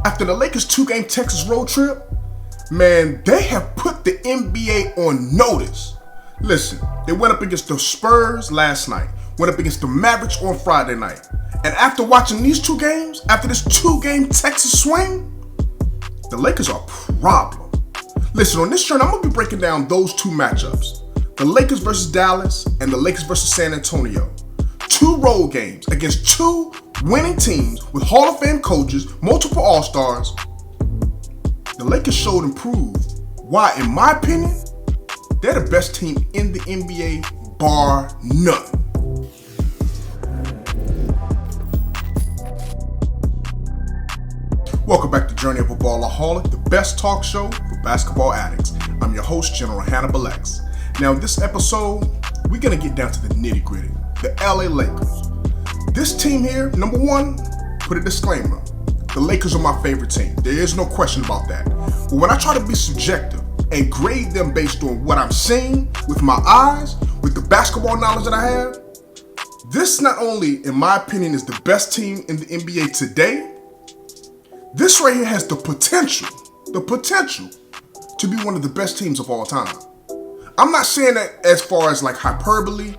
After the Lakers' 2-game Texas road trip, man, they have put the NBA on notice. Listen, they went up against the Spurs last night, went up against the Mavericks on Friday night. And after watching these 2 games, after this 2-game Texas swing, the Lakers are a problem. Listen, on this journey, I'm going to be breaking down those 2 matchups. The Lakers versus Dallas and the Lakers versus San Antonio. 2 road games against 2 winning teams with Hall of Fame coaches, multiple All-Stars. The Lakers showed and proved why, in my opinion, they're the best team in the NBA, bar none. Welcome back to Journey of a Ballaholic, the best talk show for basketball addicts. I'm your host, General Hannibal X. Now, in this episode, we're going to get down to the nitty-gritty, the LA Lakers. This team here, number one, put a disclaimer. The Lakers are my favorite team. There is no question about that. But when I try to be subjective and grade them based on what I'm seeing with my eyes, with the basketball knowledge that I have, this not only, in my opinion, is the best team in the NBA today, this right here has the potential to be one of the best teams of all time. I'm not saying that as far as like hyperbole.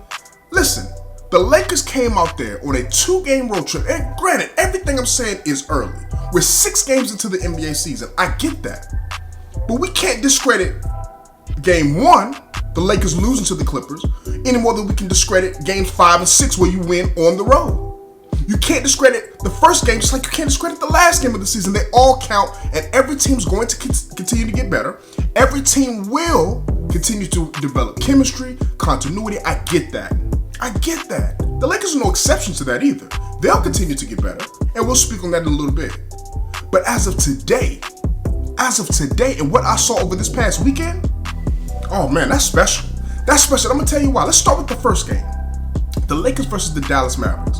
Listen, the Lakers came out there on a 2-game road trip. And granted, everything I'm saying is early. We're 6 games into the NBA season. I get that. But we can't discredit game 1, the Lakers losing to the Clippers, any more than we can discredit games 5 and 6 where you win on the road. You can't discredit the first game just like you can't discredit the last game of the season. They all count, and every team's going to continue to get better. Every team will continue to develop chemistry, continuity. I get that. The Lakers are no exception to that either. They'll continue to get better, and we'll speak on that in a little bit. But as of today, and what I saw over this past weekend, oh man, that's special. I'm gonna tell you why. Let's start with the first game. The Lakers versus the Dallas Mavericks.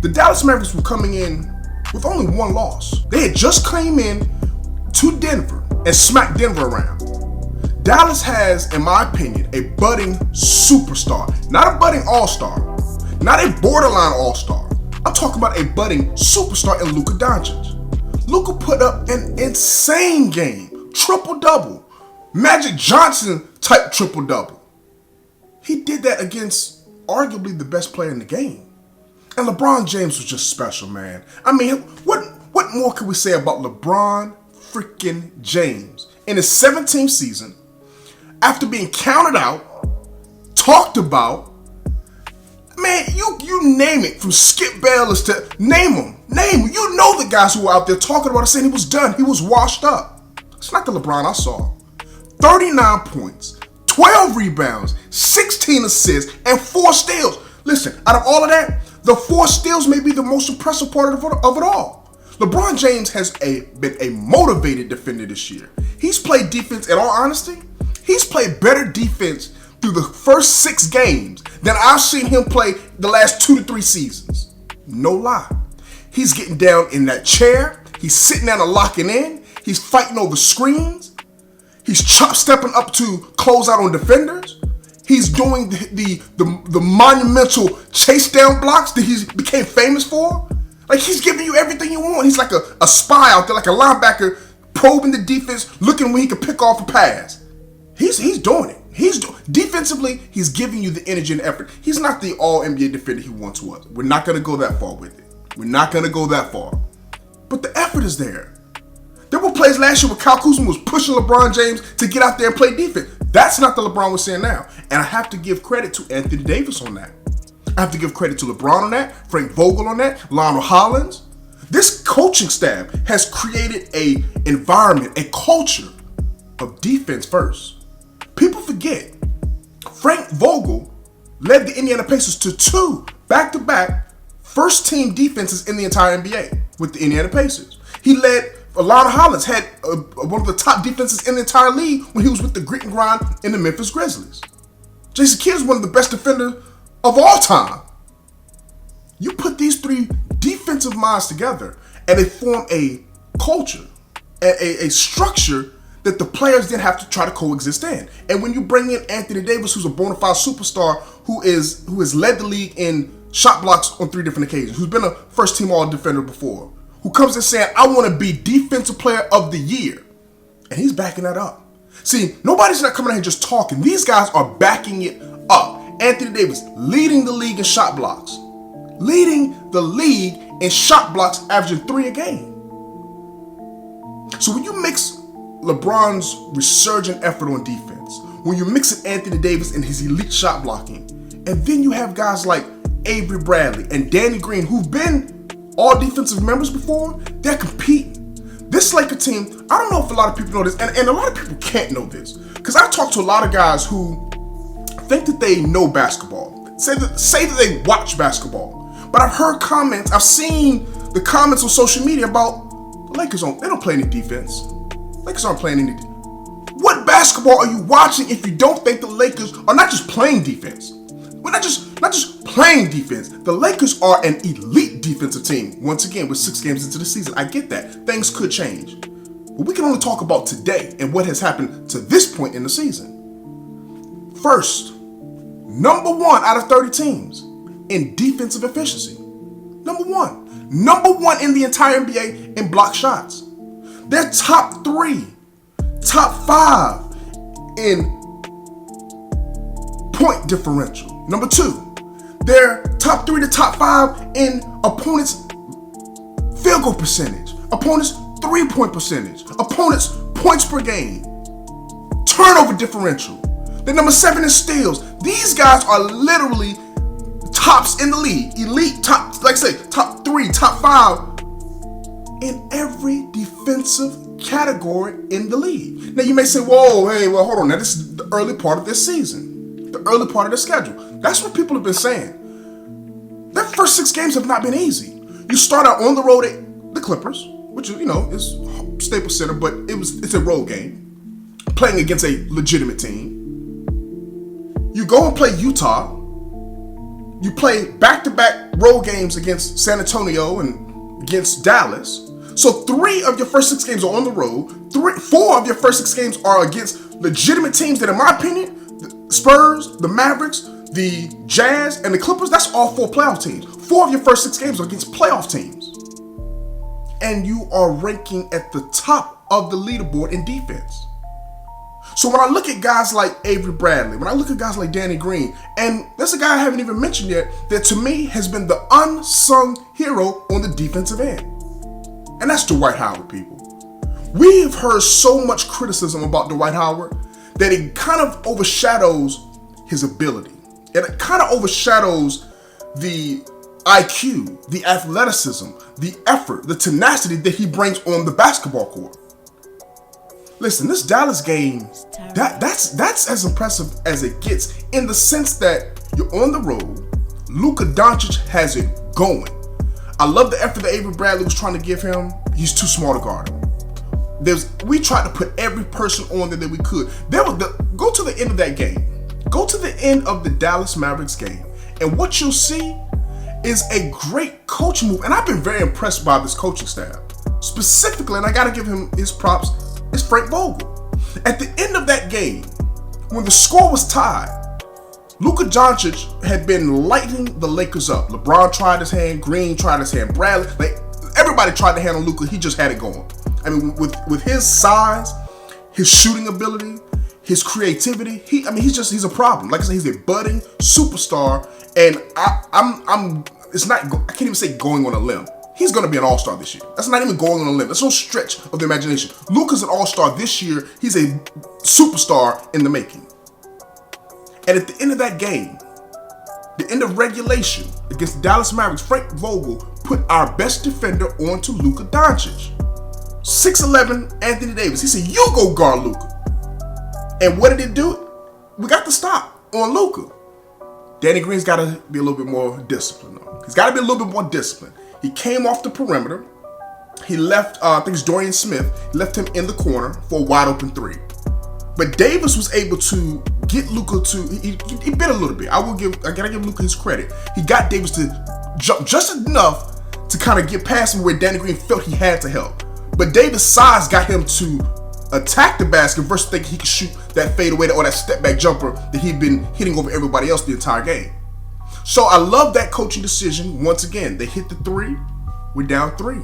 The Dallas Mavericks were coming in with only 1 loss. They had just came in to Denver and smacked Denver around. Dallas has, in my opinion, a budding superstar. Not a budding all-star. Not a borderline all-star. I'm talking about a budding superstar in Luka Doncic. Luka put up an insane game. Triple-double. Magic Johnson type triple-double. He did that against arguably the best player in the game. And LeBron James was just special, man. I mean, what more can we say about LeBron freaking James? In his 17th season, after being counted out, talked about, man, you name it, from Skip Bayless to name them. You know the guys who were out there talking about it, saying he was done, he was washed up. It's not the LeBron I saw. 39 points, 12 rebounds, 16 assists, and 4 steals. Listen, out of all of that, the 4 steals may be the most impressive part of it all. LeBron James has been a motivated defender this year. He's played defense, in all honesty, he's played better defense through the first 6 games than I've seen him play the last 2 to 3 seasons. No lie. He's getting down in that chair. He's sitting down and locking in. He's fighting over screens. He's stepping up to close out on defenders. He's doing the monumental chase down blocks that he became famous for. Like, he's giving you everything you want. He's like a spy out there, like a linebacker, probing the defense, looking when he can pick off a pass. He's doing it. Defensively, he's giving you the energy and effort. He's not the all-NBA defender he once was. We're not going to go that far with it. But the effort is there. There were plays last year where Kyle Kuzma was pushing LeBron James to get out there and play defense. That's not the LeBron we're seeing now. And I have to give credit to Anthony Davis on that. I have to give credit to LeBron on that, Frank Vogel on that, Lionel Hollins. This coaching staff has created an environment, a culture of defense first. People forget, Frank Vogel led the Indiana Pacers to 2 back-to-back first-team defenses in the entire NBA with the Indiana Pacers. He led, Lionel Hollins had one of the top defenses in the entire league when he was with the grit and grind in the Memphis Grizzlies. Jason Kidd is one of the best defenders of all time. You put these 3 defensive minds together and they form a culture, a structure that the players then have to try to coexist in. And when you bring in Anthony Davis, who's a bona fide superstar, who has led the league in shot blocks on 3 different occasions, who's been a first-team all-defender before, who comes in saying, I want to be defensive player of the year. And he's backing that up. See, nobody's not coming out here just talking. These guys are backing it up. Anthony Davis leading the league in shot blocks. Leading the league in shot blocks, averaging 3 a game. So when you mix LeBron's resurgent effort on defense, when you mix in Anthony Davis and his elite shot blocking, and then you have guys like Avery Bradley and Danny Green, who've been all defensive members before, they're competing. This Laker team, I don't know if a lot of people know this, and a lot of people can't know this, because I talk to a lot of guys who think that they know basketball, say that they watch basketball, but I've heard comments, I've seen the comments on social media about the Lakers. They don't play any defense. Lakers aren't playing any. What basketball are you watching if you don't think the Lakers are not just playing defense? We're not just playing defense. The Lakers are an elite defensive team. Once again, we're 6 games into the season. I get that. Things could change. But we can only talk about today and what has happened to this point in the season. First, number 1 out of 30 teams in defensive efficiency. Number 1. Number 1 in the entire NBA in block shots. They're top 3, top 5 in point differential. Number 2, they're top 3 to top 5 in opponents' field goal percentage, opponents' 3-point percentage, opponents' points per game, turnover differential. They're number 7 in steals. These guys are literally tops in the league, elite, top, like I say, top 3, top 5 in every defensive category in the league. Now you may say, hold on. Now this is the early part of this season, the early part of the schedule. That's what people have been saying. Their first 6 games have not been easy. You start out on the road at the Clippers, which is Staples Center, but it's a road game, playing against a legitimate team. You go and play Utah. You play back-to-back road games against San Antonio and against Dallas. So 3 of your first 6 games are on the road. 4 of your first 6 games are against legitimate teams that, in my opinion, the Spurs, the Mavericks, the Jazz, and the Clippers, that's all 4 playoff teams. 4 of your first 6 games are against playoff teams. And you are ranking at the top of the leaderboard in defense. So when I look at guys like Avery Bradley, when I look at guys like Danny Green, and that's a guy I haven't even mentioned yet, that to me has been the unsung hero on the defensive end. And that's Dwight Howard, people. We've heard so much criticism about Dwight Howard that it kind of overshadows his ability. And it kind of overshadows the IQ, the athleticism, the effort, the tenacity that he brings on the basketball court. Listen, this Dallas game, that's as impressive as it gets, in the sense that you're on the road. Luka Doncic has it going. I love the effort that Avery Bradley was trying to give him. He's too small to guard him. We tried to put every person on there that we could. Go to the end of that game. Go to the end of the Dallas Mavericks game, and what you'll see is a great coaching move. And I've been very impressed by this coaching staff. Specifically, and I got to give him his props, is Frank Vogel. At the end of that game, when the score was tied, Luka Doncic had been lighting the Lakers up. LeBron tried his hand, Green tried his hand, Bradley, everybody tried to handle Luka. He just had it going. I mean, with his size, his shooting ability, his creativity, he's a problem. Like I said, he's a budding superstar, and I can't even say going on a limb. He's going to be an all-star this year. That's not even going on a limb. That's no stretch of the imagination. Luka's an all-star this year. He's a superstar in the making. And at the end of that game, the end of regulation against the Dallas Mavericks, Frank Vogel put our best defender onto Luka Doncic. 6'11" Anthony Davis. He said, you go guard Luka. And what did it do? We got the stop on Luka. Danny Green's got to be a little bit more disciplined, though. He's got to be a little bit more disciplined. He came off the perimeter. He left, I think it's Dorian Smith, left him in the corner for a wide open 3. But Davis was able to get Luka to, he bit a little bit. I gotta give Luka his credit. He got Davis to jump just enough to kind of get past him where Danny Green felt he had to help. But Davis' size got him to attack the basket versus thinking he could shoot that fadeaway or that step back jumper that he'd been hitting over everybody else the entire game. So I love that coaching decision. Once again, they hit the 3. We're down 3.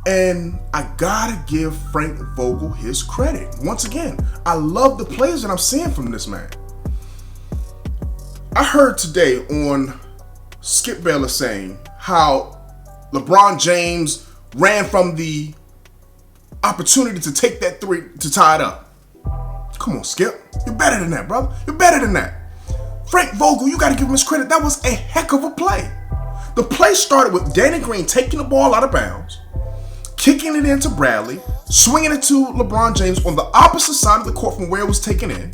And I gotta give Frank Vogel his credit. Once again, I love the plays that I'm seeing from this man. I heard today on Skip Bayless saying how LeBron James ran from the opportunity to take that three to tie it up. Come on, Skip. You're better than that, brother. You're better than that. Frank Vogel, you got to give him his credit. That was a heck of a play. The play started with Danny Green taking the ball out of bounds, kicking it into Bradley, swinging it to LeBron James on the opposite side of the court from where it was taken in.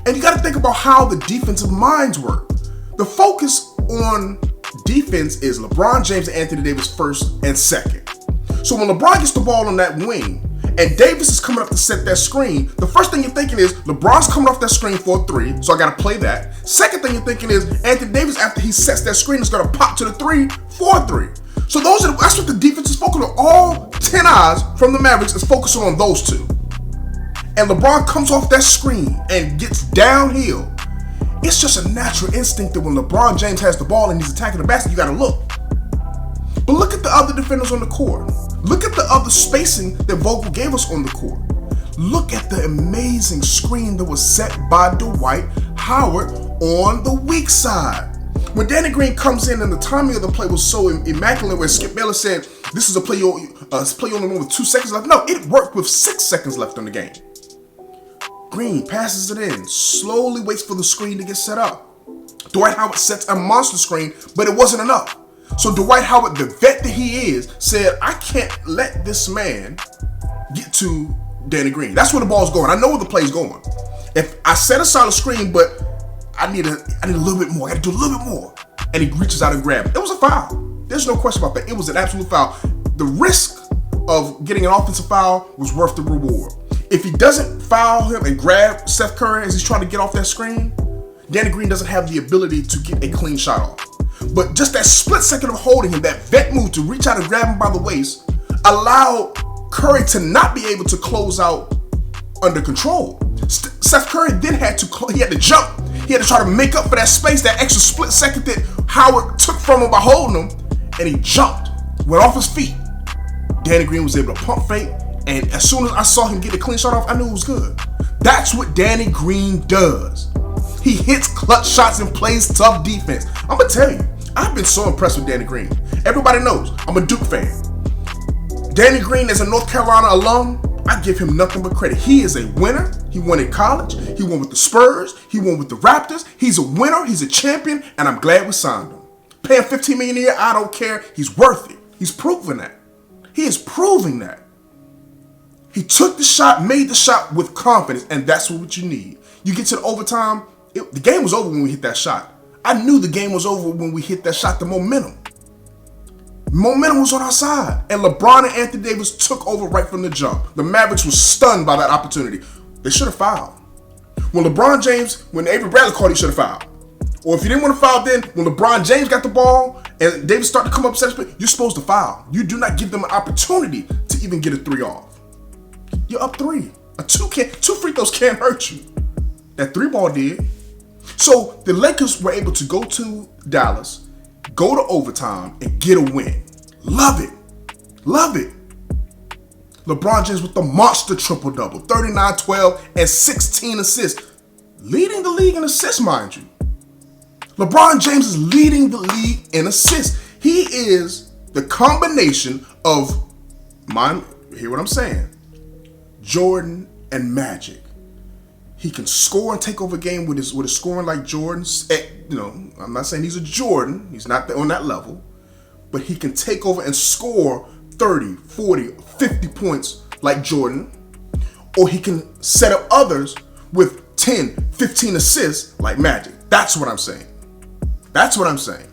And you got to think about how the defensive minds work. The focus on defense is LeBron James and Anthony Davis first and second. So when LeBron gets the ball on that wing and Davis is coming up to set that screen, the first thing you're thinking is LeBron's coming off that screen for a three, so I got to play that. Second thing you're thinking is Anthony Davis, after he sets that screen, is going to pop to the three for a three. So that's what the defense is focusing on. All 10 eyes from the Mavericks is focusing on those two. And LeBron comes off that screen and gets downhill. It's just a natural instinct that when LeBron James has the ball and he's attacking the basket, you got to look. But look at the other defenders on the court. Look at the other spacing that Vogel gave us on the court. Look at the amazing screen that was set by Dwight Howard on the weak side. When Danny Green comes in and the timing of the play was so immaculate, where Skip Bayless said, this is a play you only won with 2 seconds left. No, it worked with 6 seconds left in the game. Green passes it in, slowly waits for the screen to get set up. Dwight Howard sets a monster screen, but it wasn't enough. So Dwight Howard, the vet that he is, said, I can't let this man get to Danny Green. That's where the ball's going. I know where the play's going. If I set aside a screen, but I need a little bit more. I got to do a little bit more. And he reaches out and grabs it. It was a foul. There's no question about that. It was an absolute foul. The risk of getting an offensive foul was worth the reward. If he doesn't foul him and grab Steph Curry as he's trying to get off that screen, Danny Green doesn't have the ability to get a clean shot off. But just that split second of holding him, that vet move to reach out and grab him by the waist, allowed Curry to not be able to close out under control. Steph Curry then had to jump. He had to try to make up for that space, that extra split second that Howard took from him by holding him, and he jumped, went off his feet. Danny Green was able to pump fake, and as soon as I saw him get a clean shot off, I knew it was good. That's what Danny Green does. He hits clutch shots and plays tough defense. I'm going to tell you, I've been so impressed with Danny Green. Everybody knows I'm a Duke fan. Danny Green, as a North Carolina alum, I give him nothing but credit. He is a winner. He won in college. He won with the Spurs. He won with the Raptors. He's a winner. He's a champion, and I'm glad we signed him. Pay him $15 million a year, I don't care. He's worth it. He's proven that. He is proving that. He took the shot, made the shot with confidence, and that's what you need. You get to the overtime, the game was over when we hit that shot. I knew the game was over when we hit that shot, the momentum. Momentum was on our side, and LeBron and Anthony Davis took over right from the jump. The Mavericks were stunned by that opportunity. They should have fouled. When Avery Bradley called, he should have fouled. Or if you didn't want to foul then, when LeBron James got the ball and Davis started to come up, you're supposed to foul. You do not give them an opportunity to even get a three off. You're up 3. Two free throws can't hurt you. That 3 ball did. So the Lakers were able to go to Dallas, go to overtime, and get a win. Love it. Love it. LeBron James with the monster triple-double, 39, 12, and 16 assists. Leading the league in assists, mind you. LeBron James is leading the league in assists. He is the combination of, hear what I'm saying, Jordan and Magic. He can score and take over a game with his scoring like Jordan's. I'm not saying he's a Jordan. He's not on that level. But he can take over and score 30, 40, 50 points like Jordan. Or he can set up others with 10, 15 assists like Magic. That's what I'm saying. That's what I'm saying.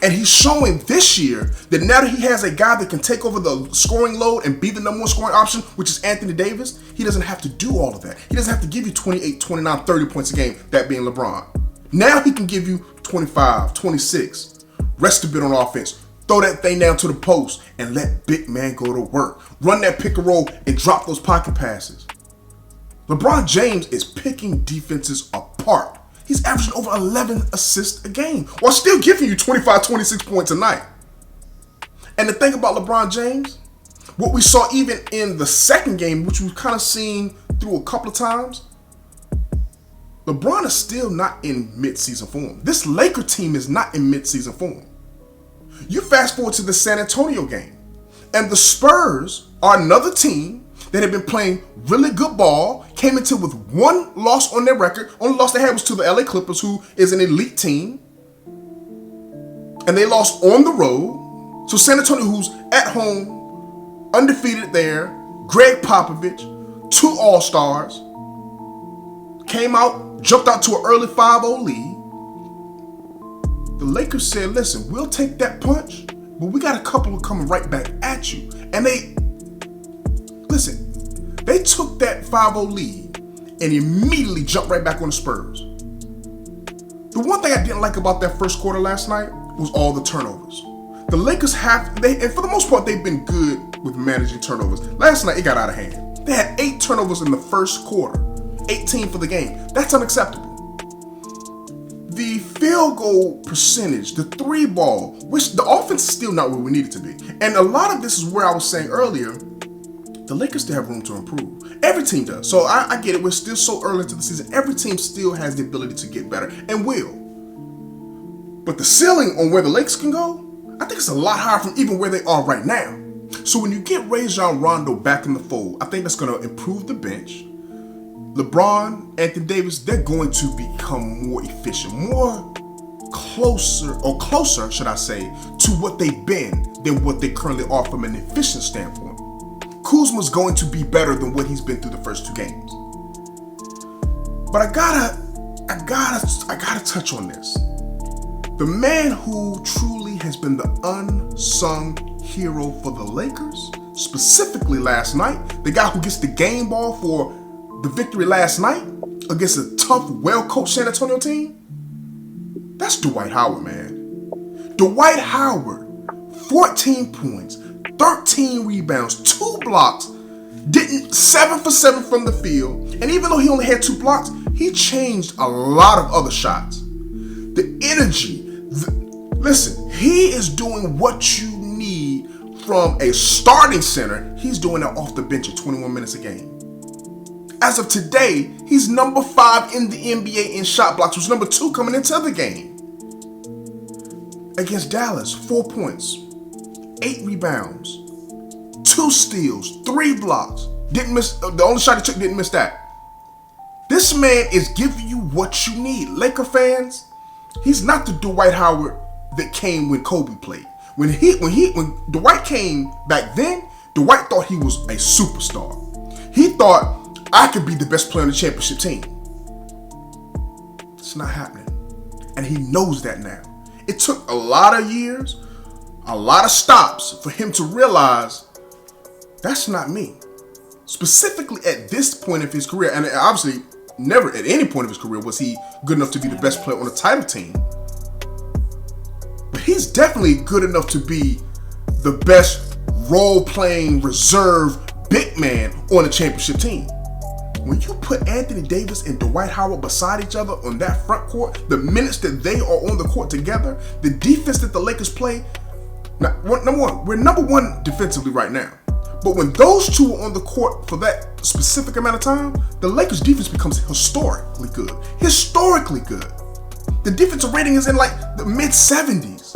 And he's showing this year that now that he has a guy that can take over the scoring load and be the number one scoring option, which is Anthony Davis, he doesn't have to do all of that. He doesn't have to give you 28, 29, 30 points a game, that being LeBron. Now he can give you 25, 26, rest a bit on offense, throw that thing down to the post, and let big man go to work. Run that pick and roll and drop those pocket passes. LeBron James is picking defenses apart. He's averaging over 11 assists a game while still giving you 25, 26 points a night. And the thing about LeBron James, what we saw even in the second game, which we've kind of seen through a couple of times, LeBron is still not in mid-season form. This Laker team is not in mid-season form. You fast forward to the San Antonio game, and the Spurs are another team that had been playing really good ball, came into with one loss on their record. Only loss they had was to the LA Clippers, who is an elite team. And they lost on the road. So San Antonio, who's at home, undefeated there, Greg Popovich, 2 All-Stars, came out, jumped out to an early 5-0 lead. The Lakers said, listen, we'll take that punch, but we got a couple of coming right back at you. And they took that 5-0 lead and immediately jumped right back on the Spurs. The one thing I didn't like about that first quarter last night was all the turnovers. The Lakers and for the most part, they've been good with managing turnovers. Last night, it got out of hand. They had 8 turnovers in the first quarter, 18 for the game. That's unacceptable. The field goal percentage, the 3-ball, which the offense is still not where we need it to be. And a lot of this is where I was saying earlier, the Lakers still have room to improve. Every team does. So I get it. We're still so early into the season. Every team still has the ability to get better and will. But the ceiling on where the Lakers can go, I think it's a lot higher from even where they are right now. So when you get Rajon Rondo back in the fold, I think that's going to improve the bench. LeBron, Anthony Davis, they're going to become more efficient, closer, should I say, to what they've been than what they currently are from an efficient standpoint. Kuzma's going to be better than what he's been through the first 2 games. But I gotta touch on this. The man who truly has been the unsung hero for the Lakers, specifically last night, the guy who gets the game ball for the victory last night against a tough, well-coached San Antonio team, that's Dwight Howard, man. Dwight Howard, 14 points, 13 rebounds, 2 blocks, 7 for 7 from the field, and even though he only had 2 blocks, he changed a lot of other shots. The energy, listen, he is doing what you need from a starting center. He's doing that off the bench at 21 minutes a game. As of today, he's number 5 in the NBA in shot blocks, was number 2 coming into the game. Against Dallas, 4 points, 8 rebounds, 2 steals, 3 blocks. Didn't miss, the only shot he took, didn't miss that. This man is giving you what you need. Laker fans, he's not the Dwight Howard that came when Kobe played. When Dwight came back then, Dwight thought he was a superstar. He thought, I could be the best player on the championship team. It's not happening. And he knows that now. It took a lot of years, a lot of stops for him to realize that's not me. Specifically at this point of his career, and obviously never at any point of his career was he good enough to be the best player on the title team. But he's definitely good enough to be the best role-playing reserve big man on a championship team. When you put Anthony Davis and Dwight Howard beside each other on that front court, the minutes that they are on the court together, the defense that the Lakers play, number one, we're number 1 defensively right now. But when those two are on the court for that specific amount of time, the Lakers defense becomes historically good. Historically good. The defensive rating is in like the mid-70s.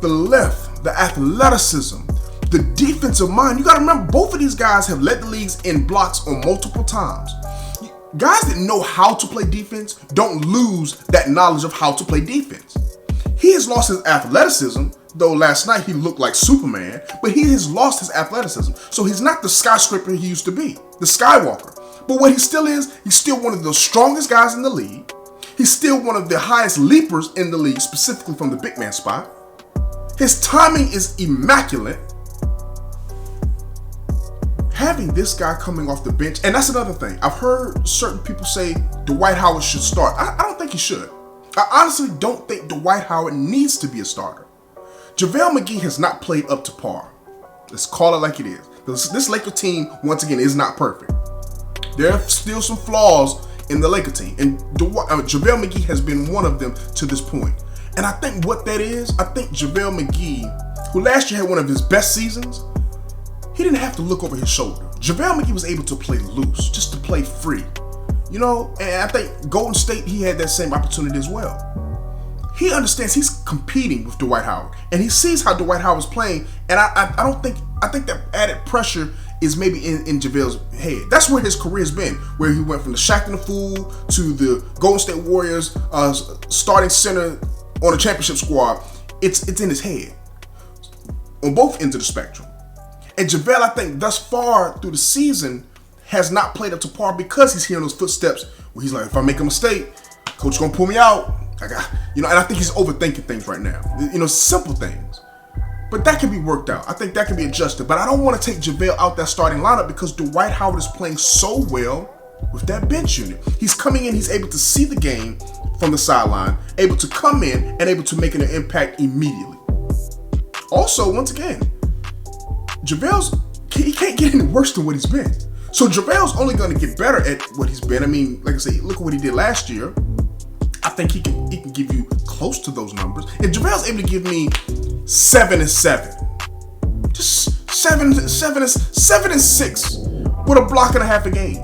The length, the athleticism, the defensive mind. You got to remember, both of these guys have led the leagues in blocks on multiple times. Guys that know how to play defense don't lose that knowledge of how to play defense. He has lost his athleticism, though last night he looked like Superman, but he has lost his athleticism. So he's not the skyscraper he used to be, the Skywalker. But what he still is, he's still one of the strongest guys in the league. He's still one of the highest leapers in the league, specifically from the big man spot. His timing is immaculate. Having this guy coming off the bench, and that's another thing. I've heard certain people say Dwight Howard should start. I don't think he should. I honestly don't think Dwight Howard needs to be a starter. JaVale McGee has not played up to par. Let's call it like it is. This Laker team, once again, is not perfect. There are still some flaws in the Laker team, and JaVale McGee has been one of them to this point. And I think what that is, I think JaVale McGee, who last year had one of his best seasons, he didn't have to look over his shoulder. JaVale McGee was able to play loose, just to play free. You know, and I think Golden State, he had that same opportunity as well. He understands he's competing with Dwight Howard, and he sees how Dwight Howard's playing, and I think that added pressure is maybe in JaVale's head. That's where his career has been, where he went from the Shaq and the Fool to the Golden State Warriors starting center on a championship squad. It's in his head on both ends of the spectrum. And JaVale, I think, thus far through the season, has not played up to par because he's hearing those footsteps where he's like, if I make a mistake, coach gonna pull me out. And I think he's overthinking things right now. Simple things. But that can be worked out. I think that can be adjusted. But I don't want to take JaVale out that starting lineup because Dwight Howard is playing so well with that bench unit. He's coming in, he's able to see the game from the sideline, able to come in and able to make an impact immediately. Also, once again, he can't get any worse than what he's been. So JaVale's only going to get better at what he's been. I mean, like I say, look at what he did last year. I think he can give you close to those numbers. If JaVale's able to give me 7 and 7, just 7 and 6 with a block and a half a game,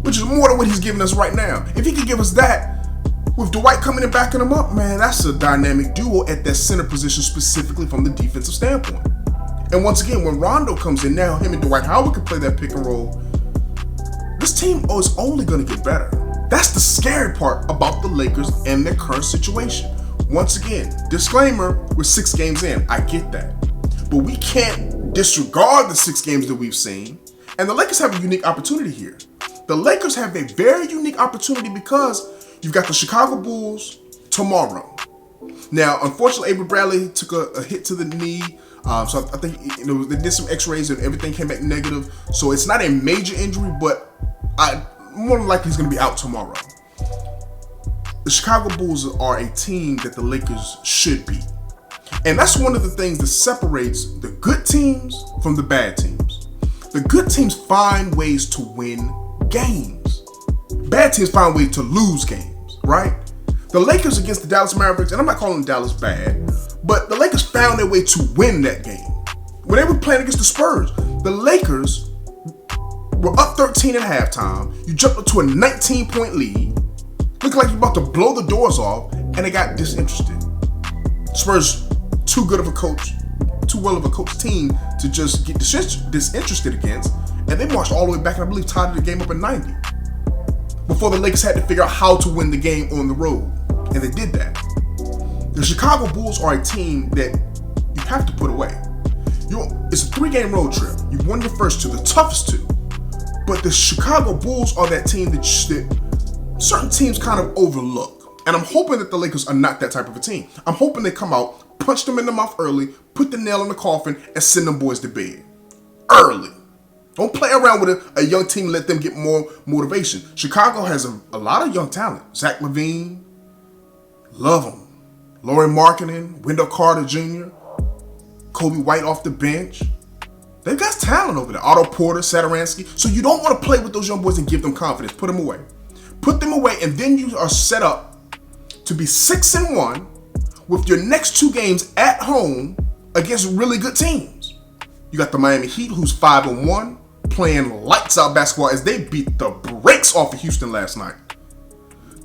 which is more than what he's giving us right now. If he could give us that with Dwight coming and backing him up, man, that's a dynamic duo at that center position, specifically from the defensive standpoint. And once again, when Rondo comes in now, him and Dwight Howard can play that pick and roll. This team is only going to get better. That's the scary part about the Lakers and their current situation. Once again, disclaimer, we're 6 games in. I get that. But we can't disregard the 6 games that we've seen. And the Lakers have a unique opportunity here. The Lakers have a very unique opportunity because you've got the Chicago Bulls tomorrow. Now, unfortunately, Avery Bradley took a hit to the knee. So I think they did some x-rays and everything came back negative. So it's not a major injury, but more than likely he's going to be out tomorrow. The Chicago Bulls are a team that the Lakers should beat. And that's one of the things that separates the good teams from the bad teams. The good teams find ways to win games. Bad teams find ways to lose games, right? The Lakers against the Dallas Mavericks, and I'm not calling Dallas bad, but the Lakers found their way to win that game. When they were playing against the Spurs, the Lakers were up 13 at halftime. You jumped up to a 19-point lead. Looked like you're about to blow the doors off, and they got disinterested. Spurs, too well of a coach team to just get disinterested against, and they marched all the way back and I believe tied the game up at 90. Before the Lakers had to figure out how to win the game on the road, and they did that. The Chicago Bulls are a team that you have to put away. It's a 3-game road trip. You've won your first 2, the toughest 2. But the Chicago Bulls are that team that certain teams kind of overlook. And I'm hoping that the Lakers are not that type of a team. I'm hoping they come out, punch them in the mouth early, put the nail in the coffin, and send them boys to bed. Early. Don't play around with a young team and let them get more motivation. Chicago has a lot of young talent. Zach LaVine, love him. Lauri Markkanen, Wendell Carter Jr., Kobe White off the bench. They've got talent over there. Otto Porter, Satoransky. So you don't want to play with those young boys and give them confidence. Put them away. Put them away, and then you are set up to be 6-1 with your next 2 games at home against really good teams. You got the Miami Heat, who's 5-1, playing lights out basketball as they beat the brakes off of Houston last night.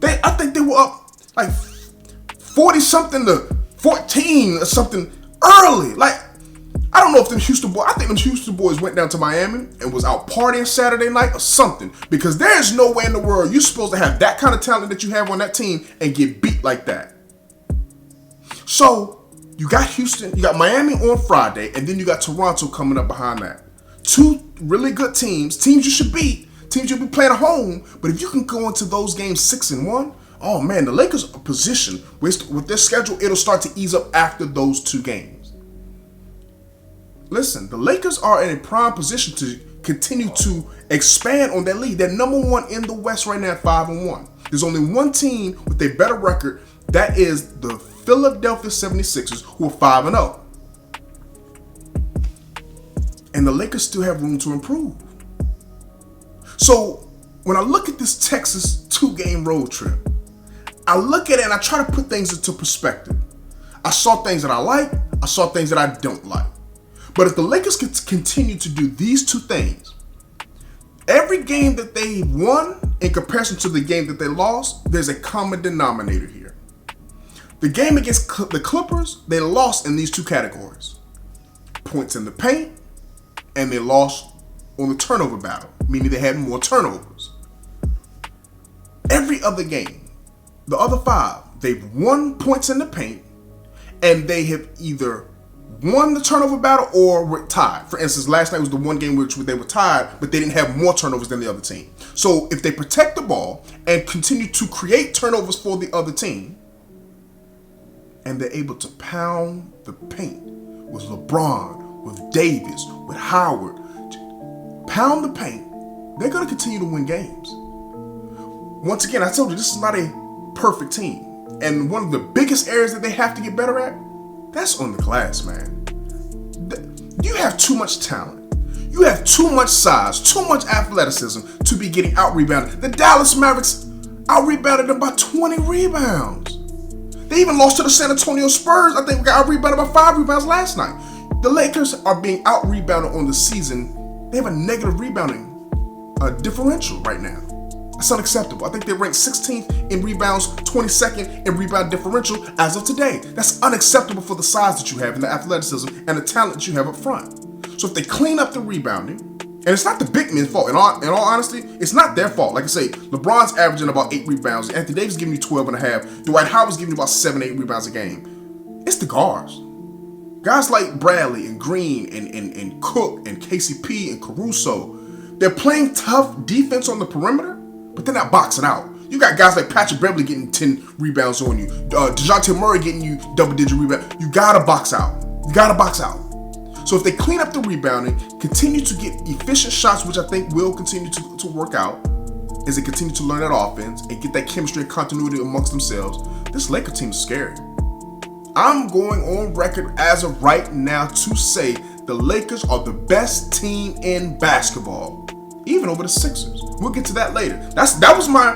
I think they were up like 40-something to 14 or something early. Like, I don't know if I think them Houston boys went down to Miami and was out partying Saturday night or something, because there's no way in the world you're supposed to have that kind of talent that you have on that team and get beat like that. So you got Houston, you got Miami on Friday, and then you got Toronto coming up behind that. 2 really good teams you should beat, teams you'll be playing at home. But if you can go into those games 6-1, oh man, the Lakers are positioned with their schedule. It'll start to ease up after those 2 games. Listen, the Lakers are in a prime position to continue to expand on that lead. They're number 1 in the West right now at 5-1. There's only one team with a better record. That is the Philadelphia 76ers, who are 5-0. And the Lakers still have room to improve. So when I look at this Texas 2-game road trip, I look at it and I try to put things into perspective. I saw things that I like, I saw things that I don't like. But if the Lakers could continue to do these two things, every game that they won in comparison to the game that they lost, there's a common denominator here. The game against the Clippers, they lost in these two categories. Points in the paint, and they lost on the turnover battle, meaning they had more turnovers. Every other game, the other 5, they've won points in the paint, and they have either won the turnover battle or were tied. For instance, last night was the one game which they were tied, but they didn't have more turnovers than the other team. So if they protect the ball and continue to create turnovers for the other team, and they're able to pound the paint with LeBron, with Davis, with Howard, pound the paint, they're going to continue to win games. Once again, I told you, this is not a perfect team. And one of the biggest areas that they have to get better at, that's on the glass, man. You have too much talent. You have too much size, too much athleticism to be getting out-rebounded. The Dallas Mavericks out-rebounded them by 20 rebounds. They even lost to the San Antonio Spurs. I think we got out-rebounded by 5 rebounds last night. The Lakers are being out-rebounded on the season. They have a negative rebounding differential right now. That's unacceptable. I think they ranked 16th in rebounds, 22nd in rebound differential as of today. That's unacceptable for the size that you have and the athleticism and the talent that you have up front. So if they clean up the rebounding, and it's not the big men's fault. In all honesty, it's not their fault. Like I say, LeBron's averaging about 8 rebounds. Anthony Davis giving you 12 and a half. Dwight Howard's giving you about 7, 8 rebounds a game. It's the guards. Guys like Bradley and Green and Cook and KCP and Caruso, they're playing tough defense on the perimeter, but they're not boxing out. You got guys like Patrick Beverley getting 10 rebounds on you. DeJounte Murray getting you double-digit rebounds. You gotta box out. You gotta box out. So if they clean up the rebounding, continue to get efficient shots, which I think will continue to work out as they continue to learn that offense and get that chemistry and continuity amongst themselves, this Laker team is scary. I'm going on record as of right now to say the Lakers are the best team in basketball, even over the Sixers. We'll get to that later. That was my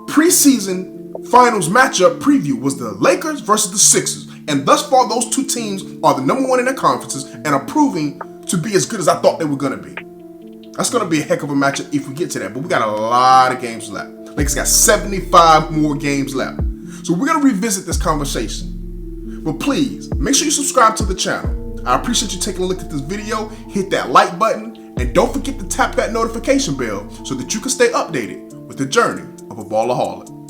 preseason finals matchup preview, was the Lakers versus the Sixers. And thus far, those two teams are the number 1 in their conferences and are proving to be as good as I thought they were going to be. That's going to be a heck of a matchup if we get to that. But we got a lot of games left. Lakers got 75 more games left. So we're going to revisit this conversation. But please, make sure you subscribe to the channel. I appreciate you taking a look at this video. Hit that like button. And don't forget to tap that notification bell so that you can stay updated with the journey of a Ballaholic.